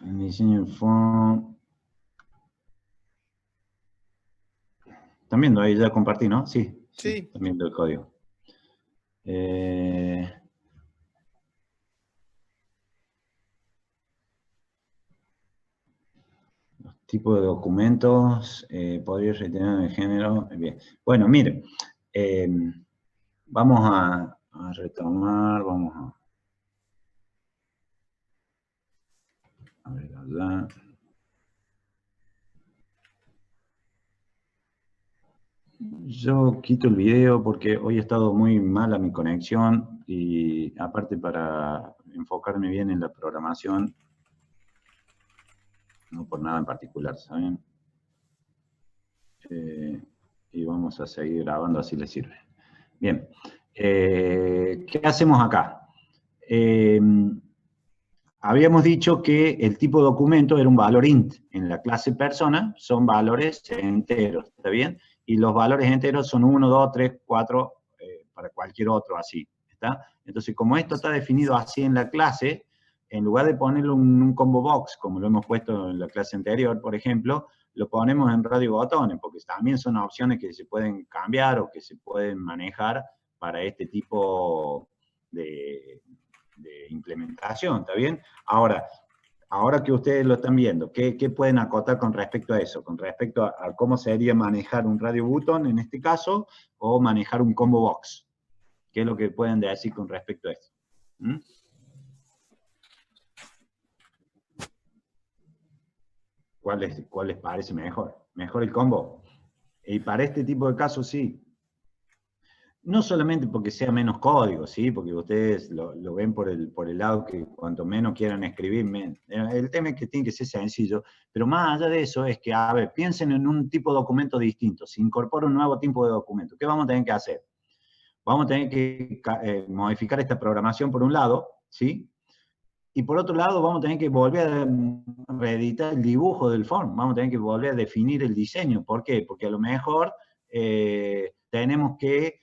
En diseño del font. ¿Están viendo? Ahí ya compartí, ¿no? Sí. Sí. Están viendo el código. Los tipos de documentos, podría retener el género. Bien. Bueno, miren. Vamos a retomar, vamos a ver allá. Yo quito el video porque hoy ha estado muy mala mi conexión y aparte para enfocarme bien en la programación, no por nada en particular, ¿saben? Y vamos a seguir grabando, así les sirve. Bien, ¿qué hacemos acá? Habíamos dicho que el tipo de documento era un valor int. En la clase persona son valores enteros, ¿está bien? Y los valores enteros son 1, 2, 3, 4, para cualquier otro así, ¿está? Entonces, como esto está definido así en la clase, en lugar de ponerlo en un combo box, como lo hemos puesto en la clase anterior, por ejemplo, lo ponemos en radio botones, porque también son opciones que se pueden cambiar o que se pueden manejar para este tipo de implementación, ¿está bien? Ahora que ustedes lo están viendo, ¿qué pueden acotar con respecto a eso? Con respecto a cómo sería manejar un radio button en este caso, o manejar un combo box. ¿Qué es lo que pueden decir con respecto a eso? ¿Mm? ¿Cuál les parece mejor? ¿Mejor el combo? Y para este tipo de casos sí. No solamente porque sea menos código, ¿sí? Porque ustedes lo ven por el lado que cuanto menos quieran escribir, el tema es que tiene que ser sencillo, pero más allá de eso es que, a ver, piensen en un tipo de documento distinto, se incorpora un nuevo tipo de documento, ¿qué vamos a tener que hacer? Vamos a tener que modificar esta programación por un lado, ¿sí? Y por otro lado vamos a tener que volver a reeditar el dibujo del form, vamos a tener que volver a definir el diseño, ¿por qué? Porque a lo mejor tenemos que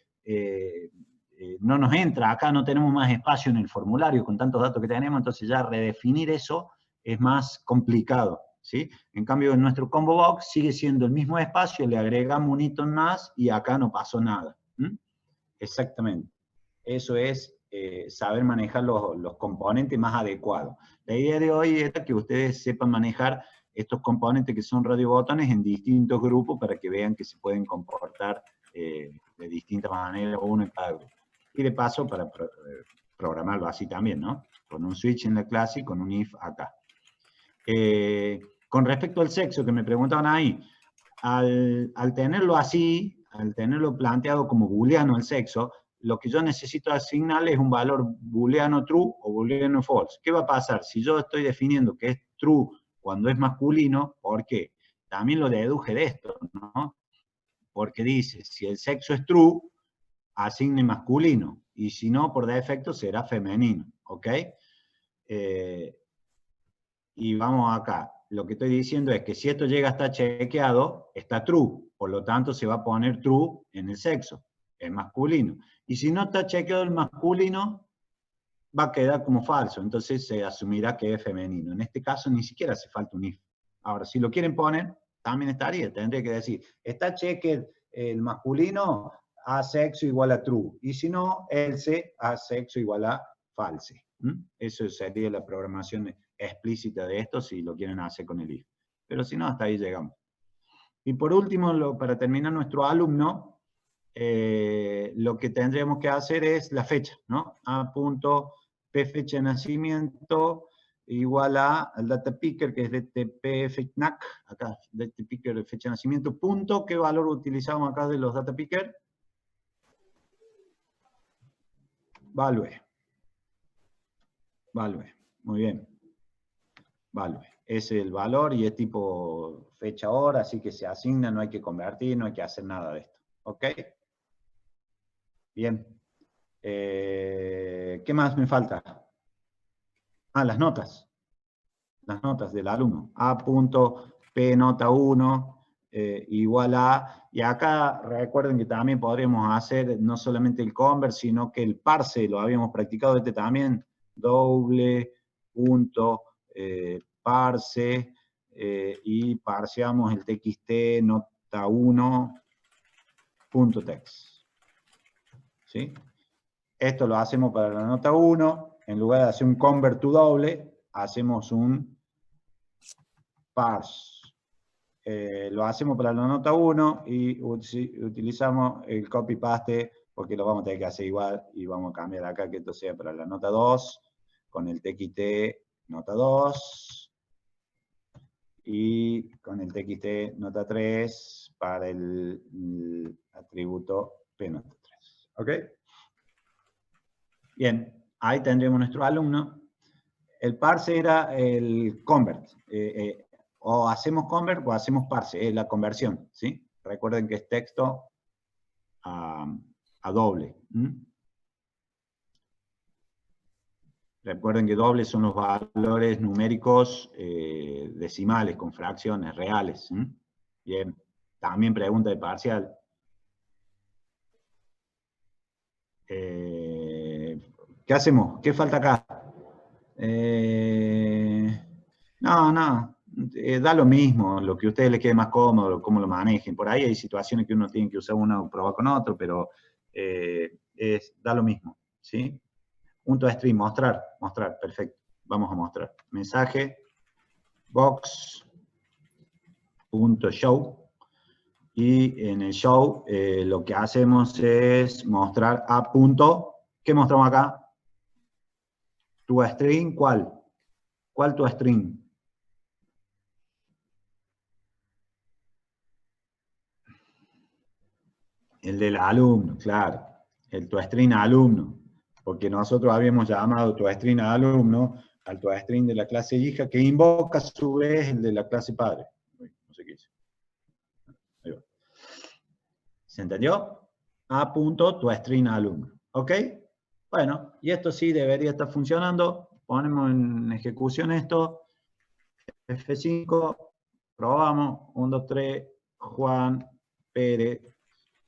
no nos entra, acá no tenemos más espacio en el formulario con tantos datos que tenemos, entonces ya redefinir eso es más complicado, ¿sí? En cambio, en nuestro combo box sigue siendo el mismo espacio, le agregamos un ítem más y acá no pasó nada. ¿Mm? Exactamente. Eso es saber manejar los componentes más adecuados. La idea de hoy es que ustedes sepan manejar estos componentes que son radiobotones en distintos grupos para que vean que se pueden comportar de distintas maneras uno en cada grupo. Y de paso para programarlo así también, ¿no? Con un switch en la clase y con un if acá. Con respecto al sexo que me preguntaban ahí, al tenerlo así, al tenerlo planteado como booleano el sexo, lo que yo necesito asignarle es un valor booleano true o booleano false. ¿Qué va a pasar? Si yo estoy definiendo que es true cuando es masculino, ¿por qué? También lo deduje de esto, ¿no? Porque dice, si el sexo es true, asigne masculino, y si no, por defecto será femenino, ¿ok? Y vamos acá. Lo que estoy diciendo es que si esto llega a estar chequeado, está true, por lo tanto se va a poner true en el sexo, es masculino. Y si no está chequeado el masculino, va a quedar como falso, entonces se asumirá que es femenino. En este caso ni siquiera hace falta un if. Ahora, si lo quieren poner, también estaría, tendría que decir, está chequeado el masculino, a sexo igual a true, y si no, else a sexo igual a false. Eso sería la programación explícita de esto si lo quieren hacer con el if. Pero si no, hasta ahí llegamos. Y por último, para terminar nuestro alumno, lo que tendríamos que hacer es la fecha, ¿no? A.p fecha de nacimiento igual al data picker, que es dtp-fetnac, acá, data picker de fecha de nacimiento, punto, ¿qué valor utilizamos acá de los data picker? Value. Value, muy bien. Value. Es el valor y es tipo fecha hora, así que se asigna, no hay que convertir, no hay que hacer nada de esto. ¿Ok? Bien. ¿Qué más me falta? Ah, las notas. Las notas del alumno. A.P nota 1 igual a... Y acá recuerden que también podríamos hacer no solamente el convert, sino que el parse, lo habíamos practicado también, doble punto parse y parseamos el txt nota1.text. ¿Sí? Esto lo hacemos para la nota 1, en lugar de hacer un convert to doble, hacemos un parse. Lo hacemos para la nota 1 y utilizamos el copy-paste porque lo vamos a tener que hacer igual y vamos a cambiar acá que esto sea para la nota 2 con el txt nota 2 y con el txt nota 3 para el atributo p nota 3. ¿Ok? Bien, ahí tendremos nuestro alumno. El parse era el convert. O hacemos convert o hacemos parse, es la conversión, ¿sí? Recuerden que es texto a doble. Recuerden que doble son los valores numéricos decimales, con fracciones reales. Bien, también pregunta de parcial. ¿Qué hacemos? ¿Qué falta acá? No, da lo mismo, lo que a ustedes les quede más cómodo, cómo lo manejen. Por ahí hay situaciones que uno tiene que usar uno, probar con otro, pero da lo mismo, ¿sí? Punto de string, mostrar, perfecto. Vamos a mostrar. Mensaje, box.show. Y en el show lo que hacemos es mostrar a punto. ¿Qué mostramos acá? Tu string, ¿cuál? ¿Cuál tu string? El del alumno, claro. El toString alumno. Porque nosotros habíamos llamado toString alumno al toString de la clase hija, que invoca a su vez el de la clase padre. No sé qué hice. Ahí va. ¿Se entendió? A punto toString alumno. ¿Ok? Bueno, y esto sí debería estar funcionando. Ponemos en ejecución esto. F5. Probamos. 1, 2, 3. Juan Pérez.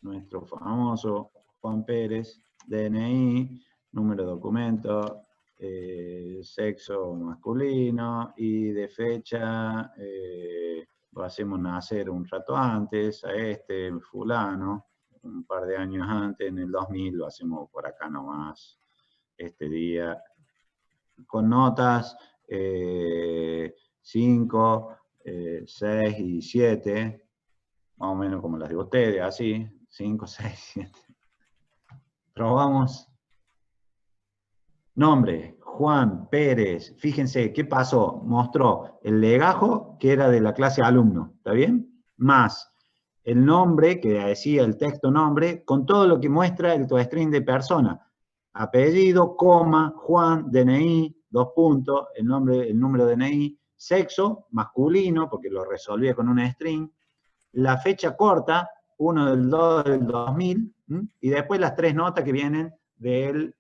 Nuestro famoso Juan Pérez, DNI, número de documento, sexo masculino y de fecha, lo hacemos nacer un rato antes, a este fulano, un par de años antes, en el 2000, lo hacemos por acá nomás, este día, con notas 5, 6 y 7, más o menos como las de ustedes, así, 5, 6, 7. Probamos. Nombre, Juan Pérez. Fíjense, ¿qué pasó? Mostró el legajo, que era de la clase alumno, ¿está bien? Más el nombre, que decía el texto nombre, con todo lo que muestra el toString de persona. Apellido, coma, Juan, DNI, 2 puntos, el número de DNI, sexo, masculino, porque lo resolvía con una string, la fecha corta, 1 del 2 del 2000, y después las 3 notas que vienen del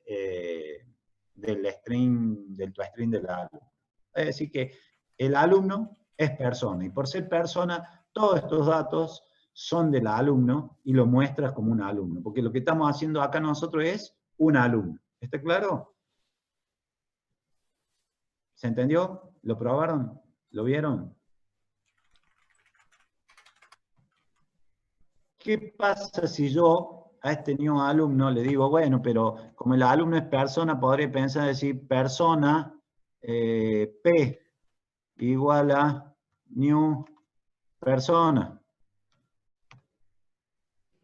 string, del toString del alumno. Es decir que el alumno es persona, y por ser persona, todos estos datos son del alumno y lo muestras como un alumno, porque lo que estamos haciendo acá nosotros es un alumno. ¿Está claro? ¿Se entendió? ¿Lo probaron? ¿Lo vieron? ¿Qué pasa si yo a este new alumno le digo, bueno, pero como el alumno es persona, podría pensar decir persona P igual a new persona?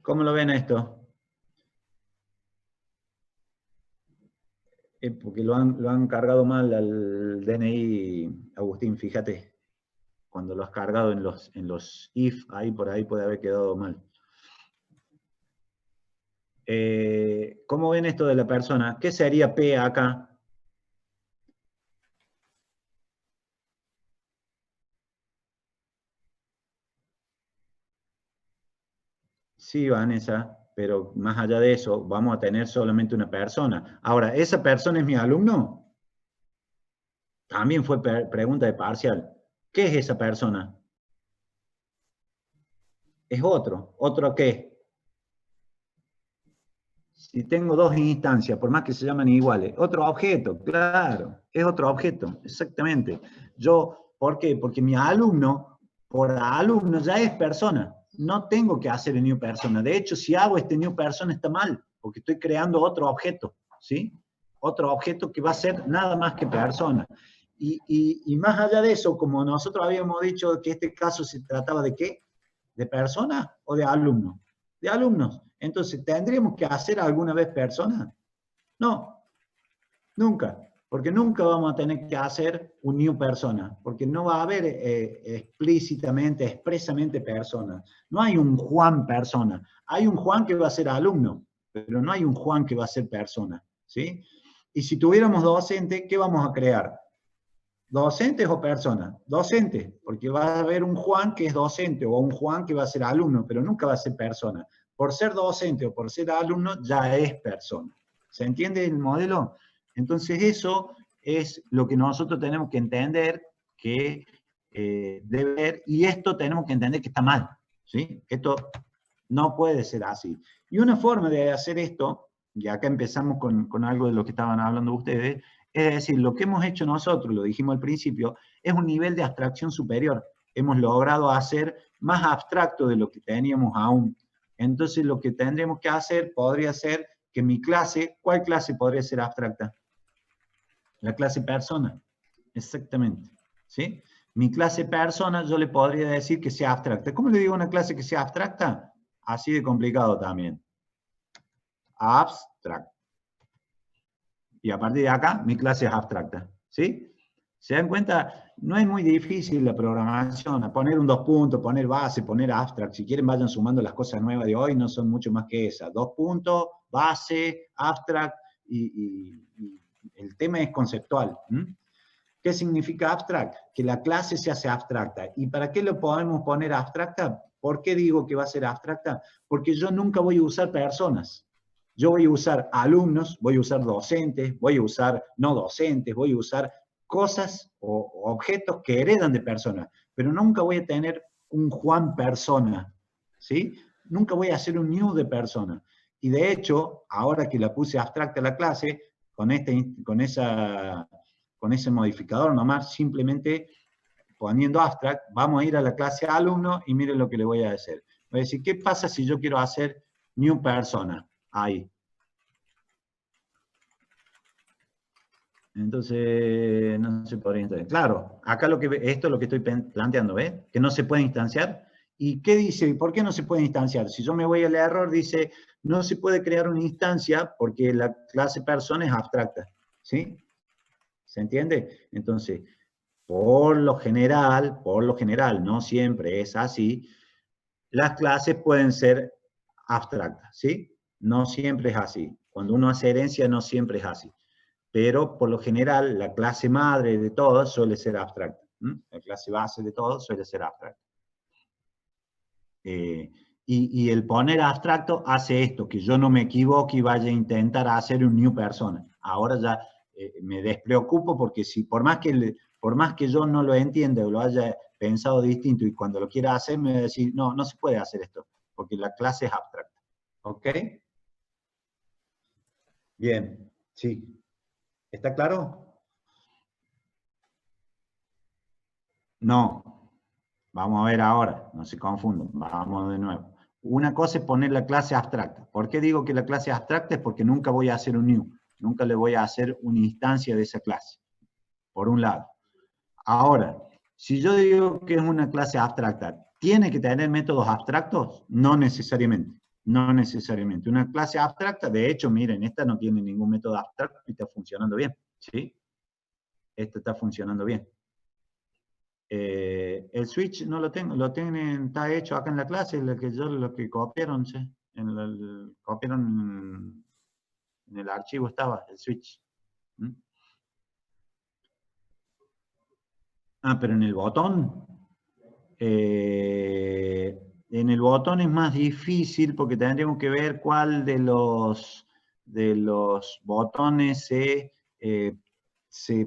¿Cómo lo ven esto? Porque lo han cargado mal al DNI, Agustín, fíjate. Cuando lo has cargado en los if, ahí por ahí puede haber quedado mal. ¿Cómo ven esto de la persona? ¿Qué sería P acá? Sí, Vanessa, pero más allá de eso, vamos a tener solamente una persona. Ahora, ¿esa persona es mi alumno? También fue pregunta de parcial. ¿Qué es esa persona? Es otro. ¿Otro qué? Si tengo dos instancias, por más que se llamen iguales, otro objeto, claro, es otro objeto, exactamente. Yo ¿Por qué? Porque mi alumno, por alumno, ya es persona. No tengo que hacer el new persona. De hecho, si hago este new persona está mal, porque estoy creando otro objeto, ¿sí? Otro objeto que va a ser nada más que persona. Y más allá de eso, como nosotros habíamos dicho que este caso se trataba de ¿qué? ¿De persona o de alumno? De alumnos. Entonces, ¿tendríamos que hacer alguna vez persona? No, nunca. Porque nunca vamos a tener que hacer un new persona, porque no va a haber explícitamente, expresamente persona. No hay un Juan persona. Hay un Juan que va a ser alumno, pero no hay un Juan que va a ser persona, ¿sí? Y si tuviéramos docente, ¿qué vamos a crear? ¿Docentes o personas? Docentes, porque va a haber un Juan que es docente o un Juan que va a ser alumno, pero nunca va a ser persona. Por ser docente o por ser alumno, ya es persona. ¿Se entiende el modelo? Entonces eso es lo que nosotros tenemos que entender que debe ser, y esto tenemos que entender que está mal, ¿sí? Esto no puede ser así. Y una forma de hacer esto, y acá empezamos con algo de lo que estaban hablando ustedes, es decir, lo que hemos hecho nosotros, lo dijimos al principio, es un nivel de abstracción superior. Hemos logrado hacer más abstracto de lo que teníamos aún. Entonces, lo que tendremos que hacer podría ser que mi clase, ¿cuál clase podría ser abstracta? La clase persona, exactamente. ¿Sí? Mi clase persona, yo le podría decir que sea abstracta. ¿Cómo le digo a una clase que sea abstracta? Así de complicado también. Abstract. Y a partir de acá, mi clase es abstracta. ¿Sí? ¿Se dan cuenta? No es muy difícil la programación. Poner un 2 puntos, poner base, poner abstract. Si quieren, vayan sumando las cosas nuevas de hoy, no son mucho más que esas. 2 puntos, base, abstract, y el tema es conceptual. ¿Qué significa abstract? Que la clase se hace abstracta. ¿Y para qué lo podemos poner abstracta? ¿Por qué digo que va a ser abstracta? Porque yo nunca voy a usar personas. Yo voy a usar alumnos, voy a usar docentes, voy a usar no docentes, voy a usar cosas o objetos que heredan de personas, pero nunca voy a tener un Juan persona, ¿sí? Nunca voy a hacer un new de persona. Y de hecho, ahora que la puse abstracta a la clase, con ese modificador nomás, simplemente poniendo abstract, vamos a ir a la clase alumno y miren lo que le voy a decir. Voy a decir, ¿qué pasa si yo quiero hacer new persona? Ahí. Entonces, no se podría instanciar. Claro, acá esto es lo que estoy planteando, ¿ves? Que no se puede instanciar. ¿Y qué dice? ¿Por qué no se puede instanciar? Si yo me voy al error, dice, no se puede crear una instancia porque la clase persona es abstracta, ¿sí? ¿Se entiende? Entonces, por lo general, no siempre es así, las clases pueden ser abstractas, ¿sí? No siempre es así. Cuando uno hace herencia, no siempre es así. Pero por lo general, la clase madre de todos suele ser abstracta. La clase base de todos suele ser abstracta. Y el poner abstracto hace esto, que yo no me equivoque y vaya a intentar hacer un new persona. Ahora ya me despreocupo porque si por más que yo no lo entienda o lo haya pensado distinto y cuando lo quiera hacer me va a decir, no, no se puede hacer esto, porque la clase es abstracta. ¿Ok? Bien, sí. ¿Está claro? No. Vamos a ver ahora, no se confundan, vamos de nuevo. Una cosa es poner la clase abstracta. ¿Por qué digo que la clase es abstracta? Es porque nunca voy a hacer un new, nunca le voy a hacer una instancia de esa clase, por un lado. Ahora, si yo digo que es una clase abstracta, ¿tiene que tener métodos abstractos? No necesariamente, no necesariamente. Una clase abstracta, de hecho, miren, esta no tiene ningún método abstracto y está funcionando bien, ¿sí? Esta está funcionando bien. El switch no lo tengo, está hecho acá en la clase, lo que copiaron, ¿sí? Copiaron en el archivo estaba el switch. ¿Mm? Ah, pero en el botón es más difícil porque tendríamos que ver cuál de los botones se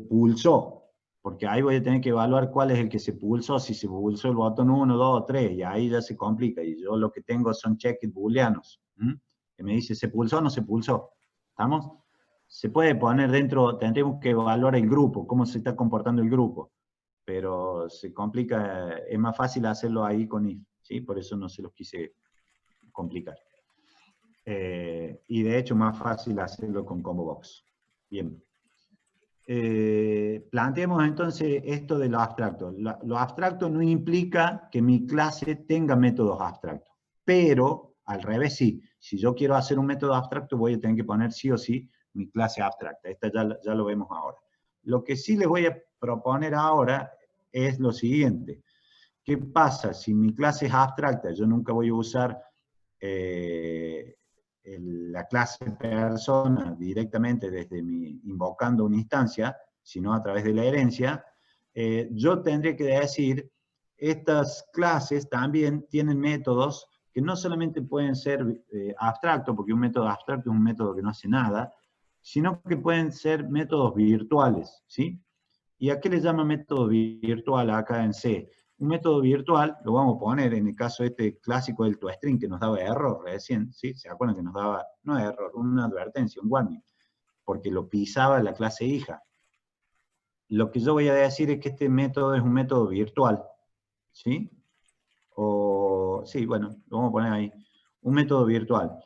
pulsó. Porque ahí voy a tener que evaluar cuál es el que se pulsó, si se pulsó el botón 1, 2 o 3, y ahí ya se complica. Y yo lo que tengo son checked booleanos, que me dice, ¿se pulsó o no se pulsó? ¿Estamos? Se puede poner dentro, tendremos que evaluar el grupo, cómo se está comportando el grupo. pero se complica, es más fácil hacerlo ahí con if, ¿sí? Por eso no se los quise complicar. Y de hecho más fácil hacerlo con combo box. Bien. Planteemos entonces esto de lo abstracto. Lo abstracto no implica que mi clase tenga métodos abstractos, pero al revés sí. Si yo quiero hacer un método abstracto, voy a tener que poner sí o sí mi clase abstracta. Esta ya lo vemos ahora. Lo que sí les voy a proponer ahora es lo siguiente. ¿Qué pasa si mi clase es abstracta? Yo nunca voy a usar la clase persona directamente desde invocando una instancia, sino a través de la herencia. Yo tendré que decir, estas clases también tienen métodos que no solamente pueden ser abstractos, porque un método abstracto es un método que no hace nada, sino que pueden ser métodos virtuales, ¿sí? ¿Y a qué le llama método virtual acá en C? Un método virtual, lo vamos a poner en el caso este clásico del toString que nos daba error recién, ¿sí? ¿Se acuerdan que nos daba, no error, una advertencia, un warning? Porque lo pisaba la clase hija. Lo que yo voy a decir es que este método es un método virtual, ¿sí? Sí, bueno, lo vamos a poner ahí. Un método virtual.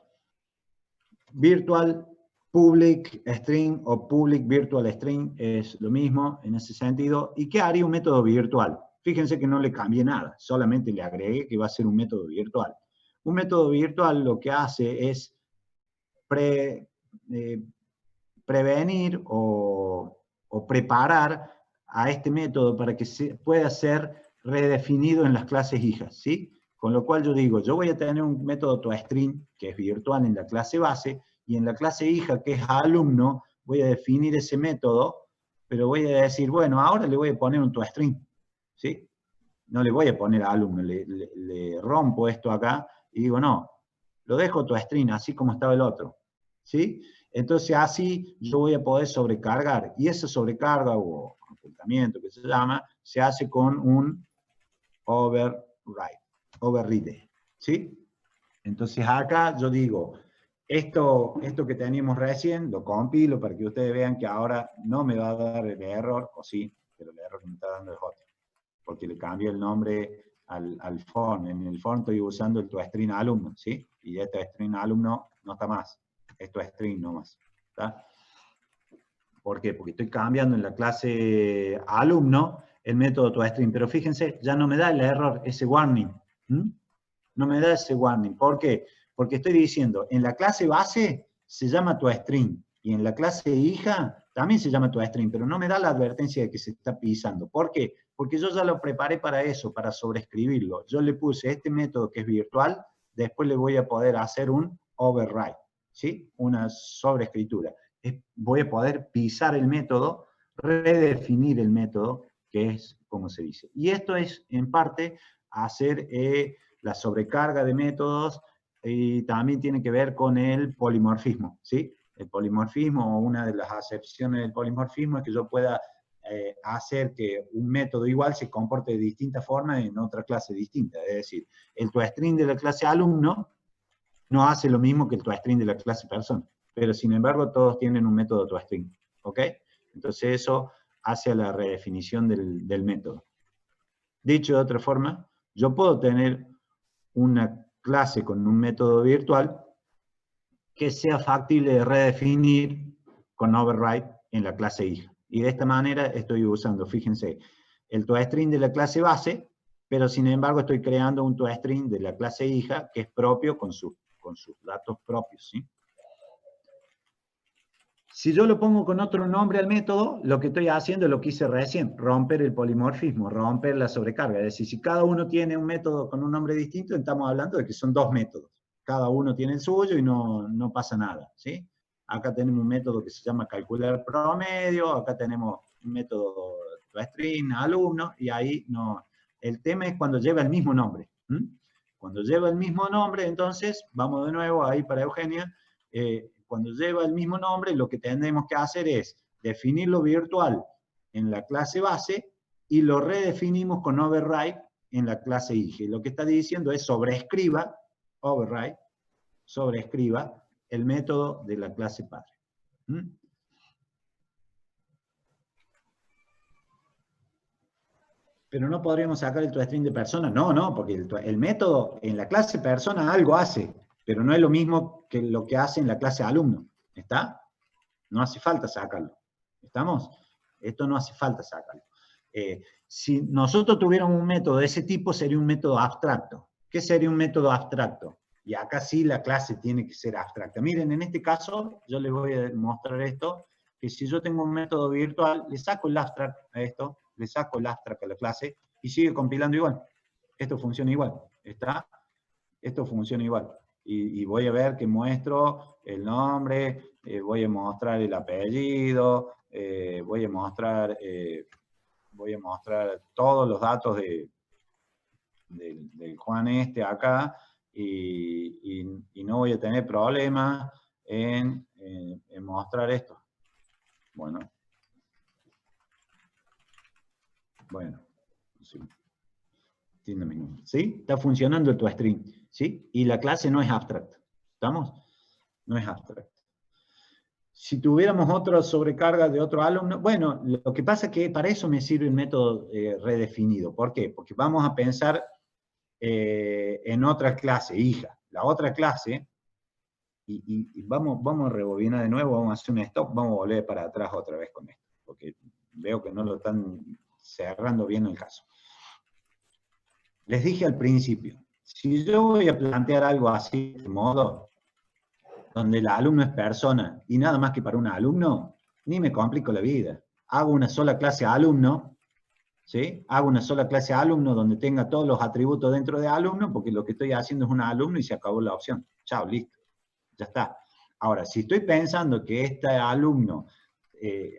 Virtual public string o public virtual string es lo mismo en ese sentido. ¿Y qué haría un método virtual? Fíjense que no le cambié nada, solamente le agregué que va a ser un método virtual. Un método virtual lo que hace es prevenir o preparar a este método para que pueda ser redefinido en las clases hijas, ¿sí? Con lo cual yo digo, yo voy a tener un método toString que es virtual en la clase base, y en la clase hija, que es alumno, voy a definir ese método, pero voy a decir, bueno, ahora le voy a poner un toString, ¿sí? No le voy a poner a alumno, le rompo esto acá y digo, no, lo dejo toString, así como estaba el otro, ¿sí? Entonces así yo voy a poder sobrecargar, y esa sobrecarga o ocultamiento que se llama, se hace con un override, ¿sí? Entonces acá yo digo, esto que teníamos recién, lo compilo para que ustedes vean que ahora no me va a dar el error, o sí, pero el error que me está dando es otro, porque le cambio el nombre al form. En el form estoy usando el toString alumno, ¿sí? Y este toString alumno no está más, es toString nomás, ¿está? ¿Por qué? Porque estoy cambiando en la clase alumno el método toString, pero fíjense, ya no me da el error, ese warning. No me da ese warning. ¿Por qué? Porque estoy diciendo, en la clase base se llama toString, y en la clase hija también se llama toString, pero no me da la advertencia de que se está pisando. ¿Por qué? Porque yo ya lo preparé para eso, para sobreescribirlo. Yo le puse este método que es virtual, después le voy a poder hacer un override, ¿sí? Una sobreescritura. Voy a poder pisar el método, redefinir el método, que es como se dice. Y esto es, en parte, hacer la sobrecarga de métodos, y también tiene que ver con el polimorfismo, ¿sí? El polimorfismo, o una de las acepciones del polimorfismo, es que yo pueda hacer que un método igual se comporte de distinta forma en otra clase distinta. Es decir, el toString de la clase alumno no hace lo mismo que el toString de la clase persona, pero sin embargo todos tienen un método toString, ¿ok? Entonces eso hace a la redefinición del método. Dicho de otra forma, yo puedo tener una clase con un método virtual que sea factible de redefinir con override en la clase hija. Y de esta manera estoy usando, fíjense, el toString de la clase base, pero sin embargo estoy creando un toString de la clase hija que es propio con sus datos propios, ¿sí? Si yo lo pongo con otro nombre al método, lo que estoy haciendo es lo que hice recién, romper el polimorfismo, romper la sobrecarga. Es decir, si cada uno tiene un método con un nombre distinto, estamos hablando de que son dos métodos. Cada uno tiene el suyo y no pasa nada, ¿sí? Acá tenemos un método que se llama calcular promedio, acá tenemos un método toString, alumno, y ahí no. El tema es cuando lleva el mismo nombre. Cuando lleva el mismo nombre, entonces, vamos de nuevo ahí para Eugenia, cuando lleva el mismo nombre, lo que tenemos que hacer es definir lo virtual en la clase base y lo redefinimos con override en la clase hija. Y lo que está diciendo es sobreescriba, override, sobreescriba el método de la clase padre. pero no podríamos sacar el toString de persona. No, no, porque el método en la clase persona algo hace, pero no es lo mismo que lo que hace en la clase alumno. ¿Está? No hace falta sacarlo. ¿Estamos? Esto no hace falta sacarlo. Si nosotros tuviéramos un método de ese tipo, sería un método abstracto. ¿Qué sería un método abstracto? Y acá sí la clase tiene que ser abstracta. Miren, en este caso, yo les voy a mostrar esto, que si yo tengo un método virtual, le saco el abstract a esto, le saco el abstract a la clase, y sigue compilando igual. Esto funciona igual. ¿Está? Esto funciona igual. Y voy a ver que muestro el nombre, voy a mostrar el apellido, voy a mostrar todos los datos del Juan este acá, y no voy a tener problema en mostrar esto. Bueno, sí. ¿Sí? Está funcionando el toString, ¿sí? Y la clase no es abstract. ¿Estamos? No es abstract. Si tuviéramos otra sobrecarga de otro alumno, bueno, lo que pasa es que para eso me sirve el método redefinido. ¿Por qué? Porque vamos a pensar en otra clase, hija. La otra clase, y vamos a rebobinar de nuevo, vamos a hacer un stop, vamos a volver para atrás otra vez con esto, porque veo que no lo están cerrando bien el caso. Les dije al principio, si yo voy a plantear algo así, de modo, donde el alumno es persona, y nada más que para un alumno, ni me complico la vida. Hago una sola clase alumno, ¿sí? Hago una sola clase alumno donde tenga todos los atributos dentro de alumno, porque lo que estoy haciendo es un alumno y se acabó la opción. Chao, listo. Ya está. Ahora, si estoy pensando que este alumno,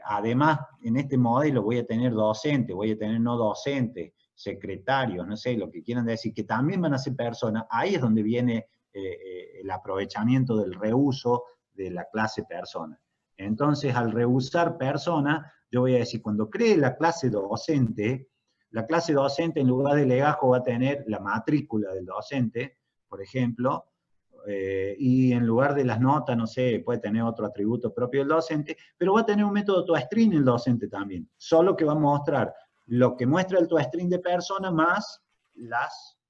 además, en este modelo voy a tener docente, voy a tener no docente, secretarios, no sé, lo que quieran decir, que también van a ser personas, ahí es donde viene el aprovechamiento del reuso de la clase persona. Entonces, al reusar persona, yo voy a decir, cuando cree la clase docente en lugar de legajo va a tener la matrícula del docente, por ejemplo, y en lugar de las notas, no sé, puede tener otro atributo propio del docente, pero va a tener un método toString el docente también, solo que va a mostrar lo que muestra el toString de persona más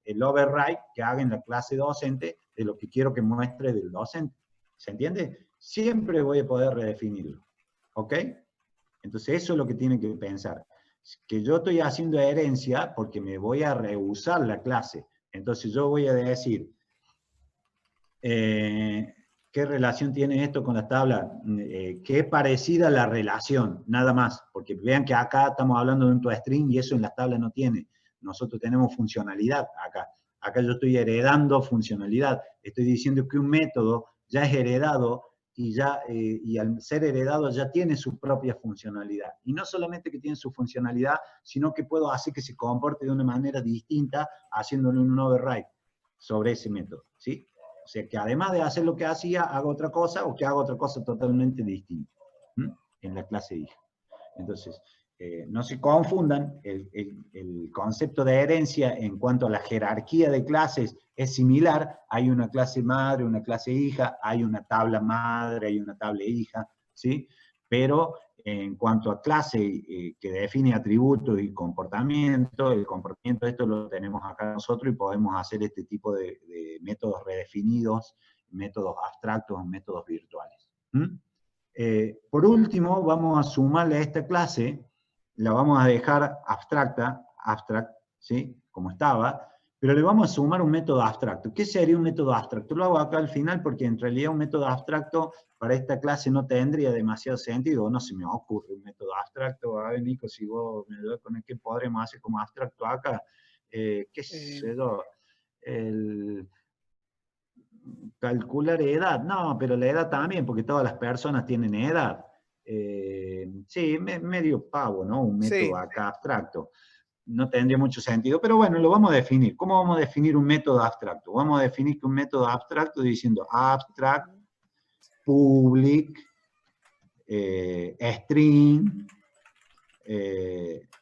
el override que haga en la clase docente de lo que quiero que muestre del docente. ¿Se entiende? Siempre voy a poder redefinirlo. ¿Ok? Entonces eso es lo que tienen que pensar. Que yo estoy haciendo herencia porque me voy a reusar la clase. Entonces yo voy a decir, ¿qué relación tiene esto con la tabla? Que es parecida a la relación, nada más, porque vean que acá estamos hablando de un toString y eso en las tablas no tiene. Nosotros tenemos funcionalidad acá. Acá yo estoy heredando funcionalidad. Estoy diciendo que un método ya es heredado y al ser heredado ya tiene su propia funcionalidad. Y no solamente que tiene su funcionalidad, sino que puedo hacer que se comporte de una manera distinta haciéndole un override sobre ese método, ¿sí? O sea, que además de hacer lo que hacía, haga otra cosa o que haga otra cosa totalmente distinta en la clase hija. Entonces, no se confundan, el concepto de herencia en cuanto a la jerarquía de clases es similar. Hay una clase madre, una clase hija, hay una tabla madre, hay una tabla hija, ¿sí? Pero en cuanto a clase que define atributos y comportamiento, el comportamiento de esto lo tenemos acá nosotros y podemos hacer este tipo de métodos redefinidos, métodos abstractos, métodos virtuales. Por último, vamos a sumarle a esta clase, la vamos a dejar abstracta, ¿sí? Como estaba, pero le vamos a sumar un método abstracto. ¿Qué sería un método abstracto? Lo hago acá al final porque en realidad un método abstracto para esta clase no tendría demasiado sentido, no se me ocurre un método abstracto. A ver, Nico, si vos me ayudas con el que podremos hacer como abstracto acá, qué sé yo, calcular edad, no, pero la edad también, porque todas las personas tienen edad. Sí, medio pavo, ¿no? Un método acá abstracto. No tendría mucho sentido, pero bueno, lo vamos a definir. ¿Cómo vamos a definir un método abstracto? Vamos a definir que un método abstracto diciendo abstract, public, string,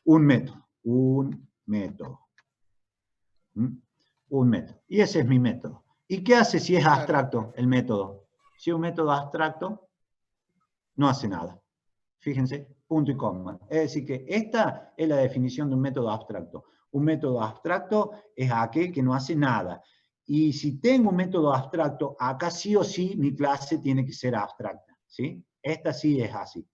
un método. Un método. Un método. Y ese es mi método. ¿Y qué hace si es abstracto el método? Si es un método abstracto, no hace nada. Fíjense, punto y coma. Es decir que esta es la definición de un método abstracto. Un método abstracto es aquel que no hace nada. Y si tengo un método abstracto, acá sí o sí mi clase tiene que ser abstracta, ¿sí? Esta sí es así.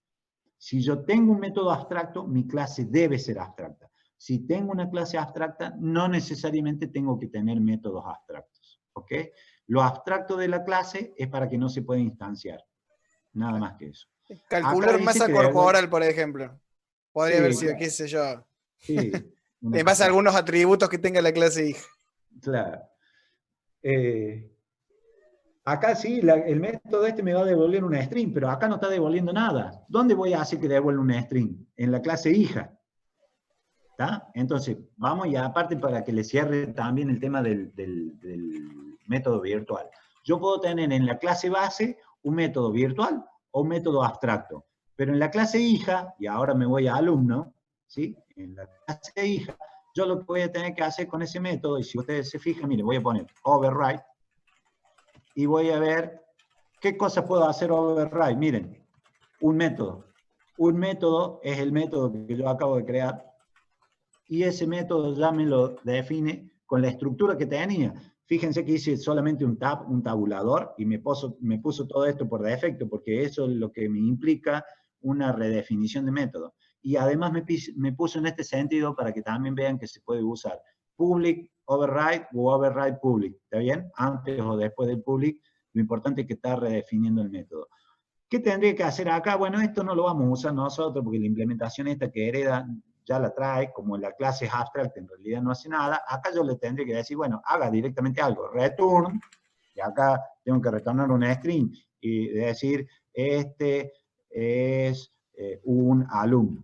Si yo tengo un método abstracto, mi clase debe ser abstracta. Si tengo una clase abstracta, no necesariamente tengo que tener métodos abstractos, ¿ok? Lo abstracto de la clase es para que no se pueda instanciar, nada más que eso. Acá Calcular dice masa que corporal, por ejemplo. Podría haber sí, sido, claro, qué sé yo, sí, una en base a cosa, algunos atributos que tenga la clase hija. claro. Eh, Acá sí, el método este me va a devolver una string, pero acá no está devolviendo nada. ¿Dónde voy a hacer que devuelva una string? En la clase hija. ¿Está? Entonces, vamos y aparte para que le cierre también el tema del método virtual. Yo puedo tener en la clase base un método virtual o un método abstracto, pero en la clase hija, y ahora me voy a alumno, ¿sí? En la clase hija, yo lo que voy a tener que hacer con ese método, y si ustedes se fijan, miren, voy a poner override, y voy a ver qué cosas puedo hacer override. Miren, un método. Un método es el método que yo acabo de crear, y ese método ya me lo define con la estructura que tenía. Fíjense que hice solamente un tabulador, y me puso todo esto por defecto, porque eso es lo que me implica una redefinición de método. Y además me puso en este sentido para que también vean que se puede usar public override o override public, ¿está bien? Antes o después del public, lo importante es que está redefiniendo el método. ¿Qué tendría que hacer acá? Bueno, esto no lo vamos a usar nosotros porque la implementación esta que hereda ya la trae, como la clase es abstract, en realidad no hace nada. Acá yo le tendría que decir, bueno, haga directamente algo, return, y acá tengo que retornar una string y decir, este es un alumno.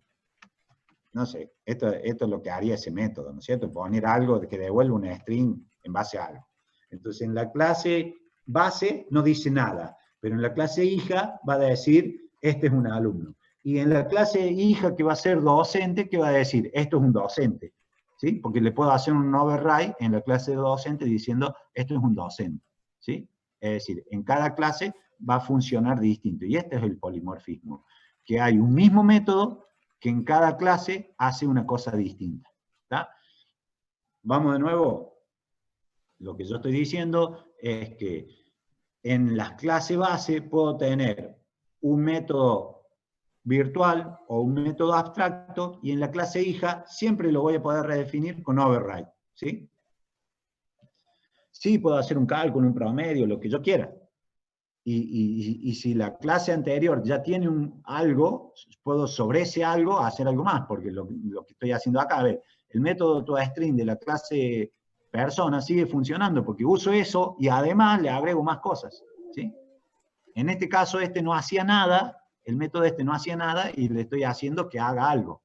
No sé, esto es lo que haría ese método, ¿no es cierto? Poner algo que devuelva una string en base a algo. Entonces, en la clase base no dice nada, pero en la clase hija va a decir, este es un alumno. Y en la clase hija que va a ser docente, ¿qué va a decir? Esto es un docente, ¿sí? Porque le puedo hacer un override en la clase de docente diciendo, esto es un docente, ¿sí? Es decir, en cada clase va a funcionar distinto. Y este es el polimorfismo, que hay un mismo método que en cada clase hace una cosa distinta. ¿Está? Vamos de nuevo. Lo que yo estoy diciendo es que en las clases base puedo tener un método virtual o un método abstracto, y en la clase hija siempre lo voy a poder redefinir con override. ¿Sí? Sí, puedo hacer un cálculo, un promedio, lo que yo quiera. Y si la clase anterior ya tiene algo, puedo sobre ese algo hacer algo más, porque lo que estoy haciendo acá, a ver, el método toString de la clase persona sigue funcionando, porque uso eso y además le agrego más cosas, ¿sí? En este caso este no hacía nada, el método este no hacía nada, y le estoy haciendo que haga algo.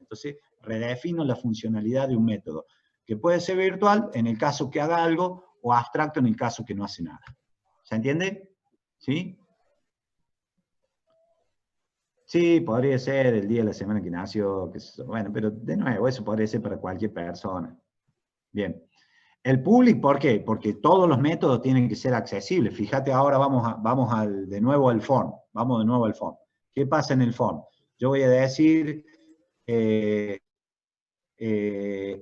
Entonces, redefino la funcionalidad de un método, que puede ser virtual en el caso que haga algo, o abstracto en el caso que no hace nada. ¿Se entiende? ¿Sí? Sí, podría ser el día de la semana que nació, bueno, pero de nuevo, eso podría ser para cualquier persona. Bien. El public, ¿por qué? Porque todos los métodos tienen que ser accesibles. Fíjate, ahora vamos de nuevo al form. Vamos de nuevo al form. ¿Qué pasa en el form? Yo voy a decir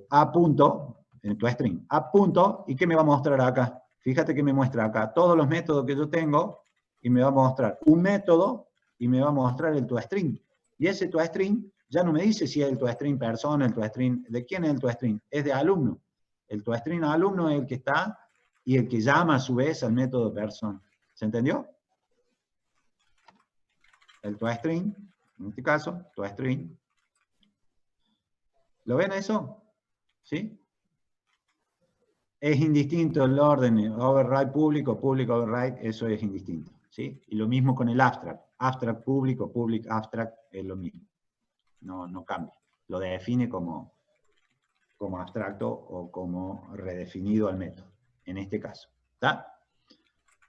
a punto, en tu string, a punto, ¿y qué me va a mostrar acá? Fíjate que me muestra acá todos los métodos que yo tengo, y me va a mostrar un método, y me va a mostrar el toString. Y ese toString ya no me dice si es el toString persona, el toString, ¿de quién es el toString? Es de alumno. El toString alumno es el que está, y el que llama a su vez al método persona. ¿Se entendió? El toString, en este caso, toString. ¿Lo ven eso? ¿Sí? Es indistinto el orden, override público, public override, eso es indistinto, ¿sí? Y lo mismo con el abstract. Abstract público, public abstract, es lo mismo. No cambia. Lo define como abstracto o como redefinido al método, en este caso. ¿Está?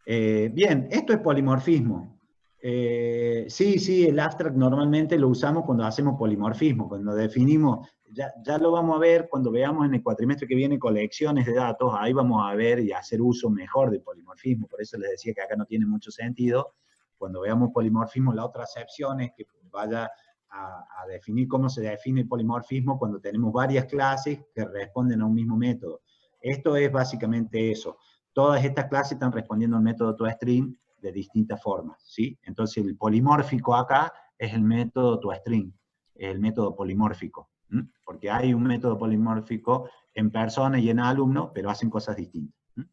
Bien, esto es polimorfismo. Sí, el abstract normalmente lo usamos cuando hacemos polimorfismo, cuando definimos, ya lo vamos a ver cuando veamos en el cuatrimestre que viene colecciones de datos, ahí vamos a ver y hacer uso mejor del polimorfismo. Por eso les decía que acá no tiene mucho sentido. Cuando veamos polimorfismo, la otra acepción es que vaya a definir cómo se define el polimorfismo cuando tenemos varias clases que responden a un mismo método. Esto es básicamente eso. Todas estas clases están respondiendo al método toString de distintas formas, ¿sí? Entonces el polimórfico acá es el método toString, el método polimórfico, ¿m? Porque hay un método polimórfico en persona y en alumno, pero hacen cosas distintas. ¿M?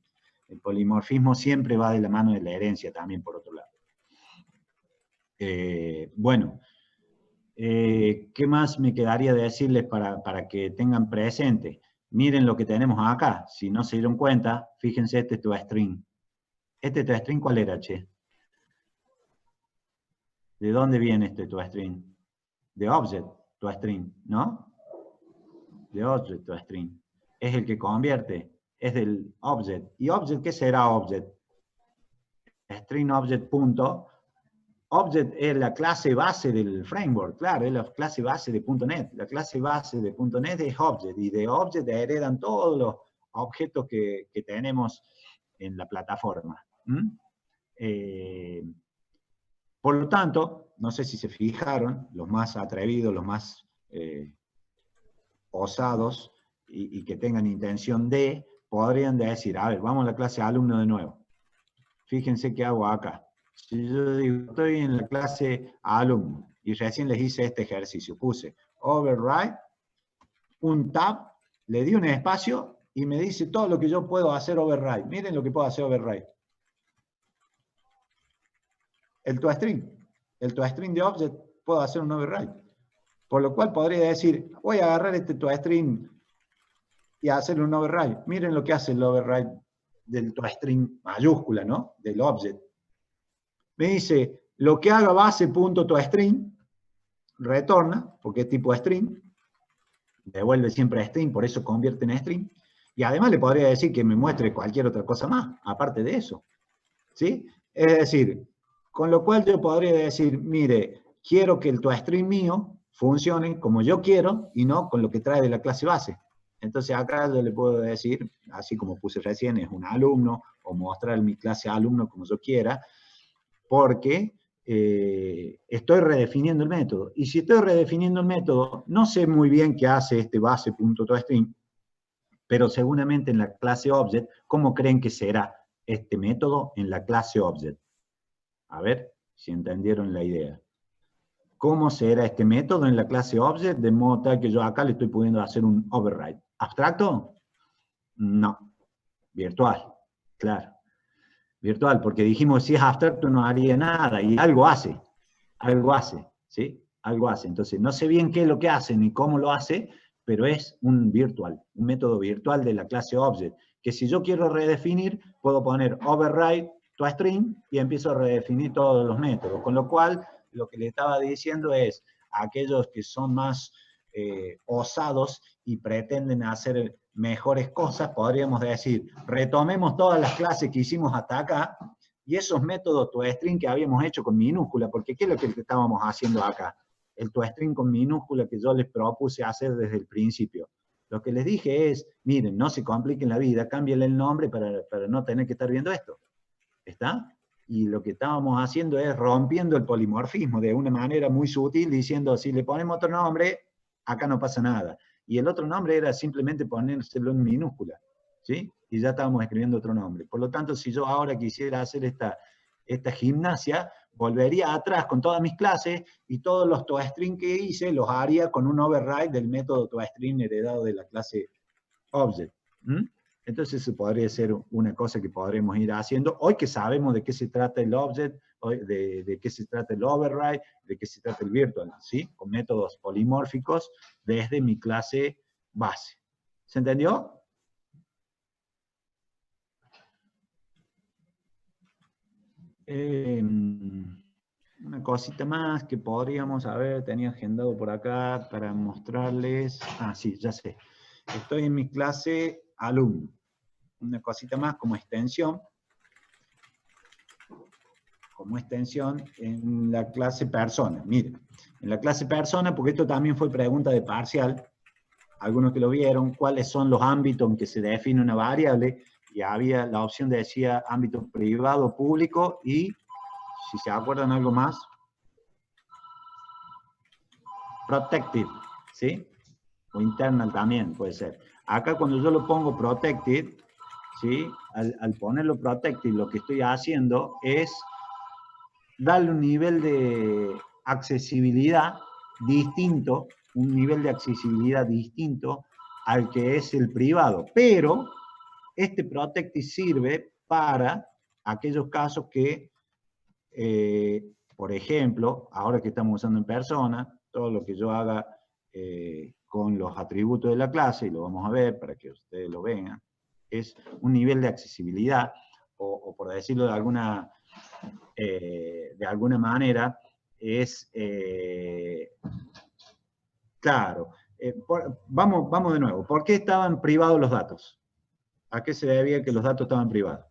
El polimorfismo siempre va de la mano de la herencia también, por otro lado. Bueno, ¿qué más me quedaría de decirles para que tengan presente? Miren lo que tenemos acá. Si no se dieron cuenta, fíjense, este es toString. ¿Este toString cuál era, che? ¿De dónde viene este toString? De object toString, ¿no? De object toString. Es el que convierte, es del object. ¿Y object qué será object? String object punto. Object es la clase base del framework, claro, es la clase base de .NET. La clase base de .NET es Object, y de Object heredan todos los objetos que tenemos en la plataforma. Por lo tanto, no sé si se fijaron, los más atrevidos, los más osados y que tengan intención de, podrían decir, a ver, vamos a la clase alumno de nuevo. Fíjense qué hago acá. Si yo digo, estoy en la clase alumno y recién les hice este ejercicio, puse override, un tab, le di un espacio y me dice todo lo que yo puedo hacer override. Miren lo que puedo hacer override. El toString de object puedo hacer un override. Por lo cual podría decir, voy a agarrar este toString y hacerle un override. Miren lo que hace el override del toString mayúscula, ¿no? Del object. Me dice, lo que haga base.toString, retorna, porque es tipo string, devuelve siempre string, por eso convierte en string, y además le podría decir que me muestre cualquier otra cosa más, aparte de eso. ¿Sí? Es decir, con lo cual yo podría decir, mire, quiero que el toString mío funcione como yo quiero, y no con lo que trae de la clase base. Entonces acá yo le puedo decir, así como puse recién, es un alumno, o mostrar mi clase alumno como yo quiera, porque estoy redefiniendo el método. Y si estoy redefiniendo el método, no sé muy bien qué hace este base.toString, pero seguramente en la clase object, ¿cómo creen que será este método en la clase object? A ver si entendieron la idea. ¿Cómo será este método en la clase object? De modo tal que yo acá le estoy pudiendo hacer un override. ¿Abstracto? No. Virtual, claro. Virtual, porque dijimos si es abstracto no haría nada, y algo hace, ¿sí? Algo hace. Entonces, no sé bien qué es lo que hace ni cómo lo hace, pero es un virtual, un método virtual de la clase object, que si yo quiero redefinir, puedo poner override toString y empiezo a redefinir todos los métodos, con lo cual, lo que le estaba diciendo es, a aquellos que son más osados y pretenden hacer mejores cosas, podríamos decir, retomemos todas las clases que hicimos hasta acá, y esos métodos toString que habíamos hecho con minúscula, porque ¿qué es lo que estábamos haciendo acá? El toString con minúscula que yo les propuse hacer desde el principio. Lo que les dije es, miren, no se compliquen la vida, cámbienle el nombre para no tener que estar viendo esto. ¿Está? Y lo que estábamos haciendo es rompiendo el polimorfismo de una manera muy sutil, diciendo, si le ponemos otro nombre, acá no pasa nada. Y el otro nombre era simplemente ponérselo en minúscula, ¿sí? Y ya estábamos escribiendo otro nombre. Por lo tanto, si yo ahora quisiera hacer esta gimnasia, volvería atrás con todas mis clases y todos los toString que hice los haría con un override del método toString heredado de la clase object. Entonces eso podría ser una cosa que podremos ir haciendo. Hoy que sabemos de qué se trata el object, de qué se trata el override, de qué se trata el virtual, ¿sí? Con métodos polimórficos desde mi clase base. ¿Se entendió? Una cosita más que podríamos haber tenido agendado por acá para mostrarles. Ah, sí, ya sé. Estoy en mi clase alumno. Una cosita más como extensión. Como extensión en la clase persona. Miren, en la clase persona, porque esto también fue pregunta de parcial, algunos que lo vieron, cuáles son los ámbitos en que se define una variable, y había la opción de decía ámbito privado, público, y si se acuerdan algo más, protected, ¿sí? O internal también puede ser. Acá cuando yo lo pongo protected, ¿sí? Al ponerlo protected, lo que estoy haciendo es darle un nivel de accesibilidad distinto, un nivel de accesibilidad distinto al que es el privado. Pero este protected sirve para aquellos casos que, por ejemplo, ahora que estamos usando en persona, todo lo que yo haga con los atributos de la clase, y lo vamos a ver para que ustedes lo vean, es un nivel de accesibilidad, o por decirlo de alguna manera, es, claro, vamos de nuevo, ¿por qué estaban privados los datos? ¿A qué se debía que los datos estaban privados?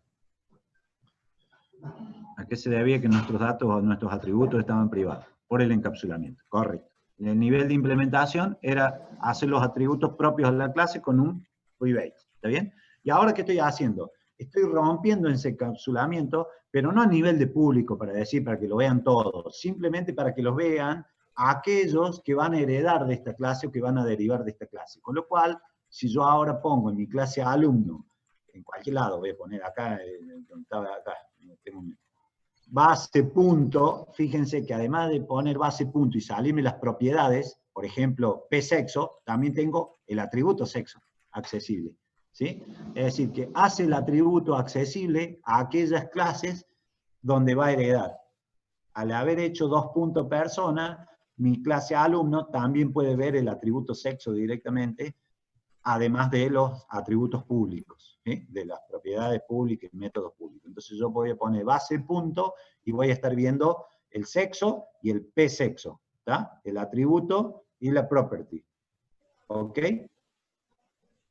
¿A qué se debía que nuestros datos o nuestros atributos estaban privados? Por el encapsulamiento, correcto. El nivel de implementación era hacer los atributos propios de la clase con un private, ¿está bien? Y ahora, ¿qué estoy haciendo? Estoy rompiendo ese encapsulamiento, pero no a nivel de público, para que lo vean todos, simplemente para que los vean aquellos que van a heredar de esta clase o que van a derivar de esta clase. Con lo cual, si yo ahora pongo en mi clase alumno, en cualquier lado, voy a poner acá, donde estaba acá, tengo base punto, fíjense que además de poner base punto y salirme las propiedades, por ejemplo, psexo, también tengo el atributo sexo accesible, ¿sí? Es decir, que hace el atributo accesible a aquellas clases donde va a heredar. Al haber hecho 2.persona, mi clase alumno también puede ver el atributo sexo directamente, además de los atributos públicos, ¿sí? De las propiedades públicas y métodos públicos. Entonces yo voy a poner base punto y voy a estar viendo el sexo y el p-sexo, ¿tá? El atributo y la property. ¿Ok?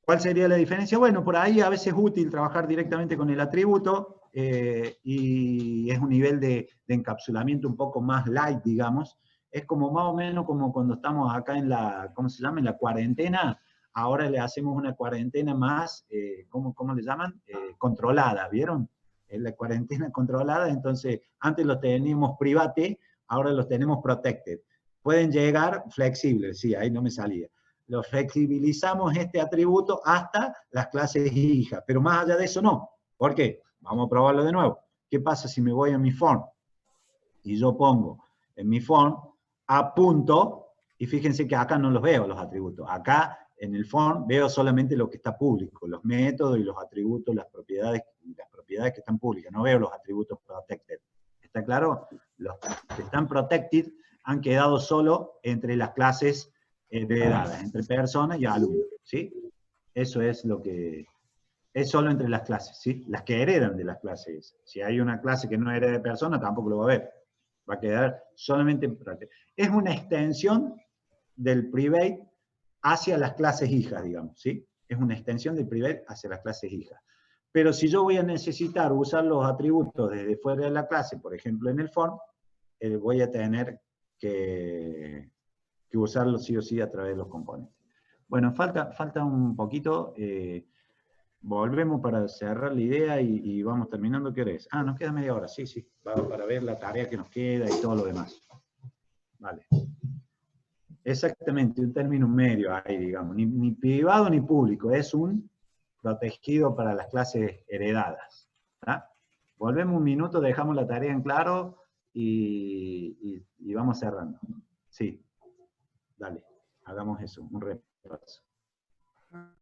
¿Cuál sería la diferencia? Bueno, por ahí a veces es útil trabajar directamente con el atributo y es un nivel de encapsulamiento un poco más light, digamos. Es como más o menos como cuando estamos acá en la, ¿cómo se llama? En la cuarentena. Ahora le hacemos una cuarentena más, ¿cómo le llaman? Controlada, ¿vieron? Es la cuarentena controlada, entonces antes los teníamos private, ahora los tenemos protected. Pueden llegar flexibles, sí, ahí no me salía. Lo flexibilizamos este atributo hasta las clases hijas, pero más allá de eso no. ¿Por qué? Vamos a probarlo de nuevo. ¿Qué pasa si me voy a mi form? Y yo pongo en mi form a punto, y fíjense que acá no los veo los atributos. Acá en el form veo solamente lo que está público, los métodos y los atributos, las propiedades que están públicas. No veo los atributos protected. ¿Está claro? Los que están protected han quedado solo entre las clases heredadas, entre personas y alumnos, ¿sí? Eso es lo que... Es solo entre las clases, ¿sí? Las que heredan de las clases. Si hay una clase que no hereda de persona, tampoco lo va a ver. Va a quedar solamente en private. Es una extensión del private hacia las clases hijas, digamos, ¿sí? Es una extensión del private hacia las clases hijas. Pero si yo voy a necesitar usar los atributos desde fuera de la clase, por ejemplo en el form, voy a tener que usarlo sí o sí a través de los componentes. Bueno, falta un poquito. Volvemos para cerrar la idea y vamos terminando. ¿Qué hora es? Ah, nos queda media hora. Sí, sí. Vamos para ver la tarea que nos queda y todo lo demás. Vale. Exactamente, un término medio ahí, digamos. Ni privado ni público. Es un protegido para las clases heredadas. ¿Tá? Volvemos un minuto, dejamos la tarea en claro y vamos cerrando. Sí. Dale, hagamos eso, un repaso.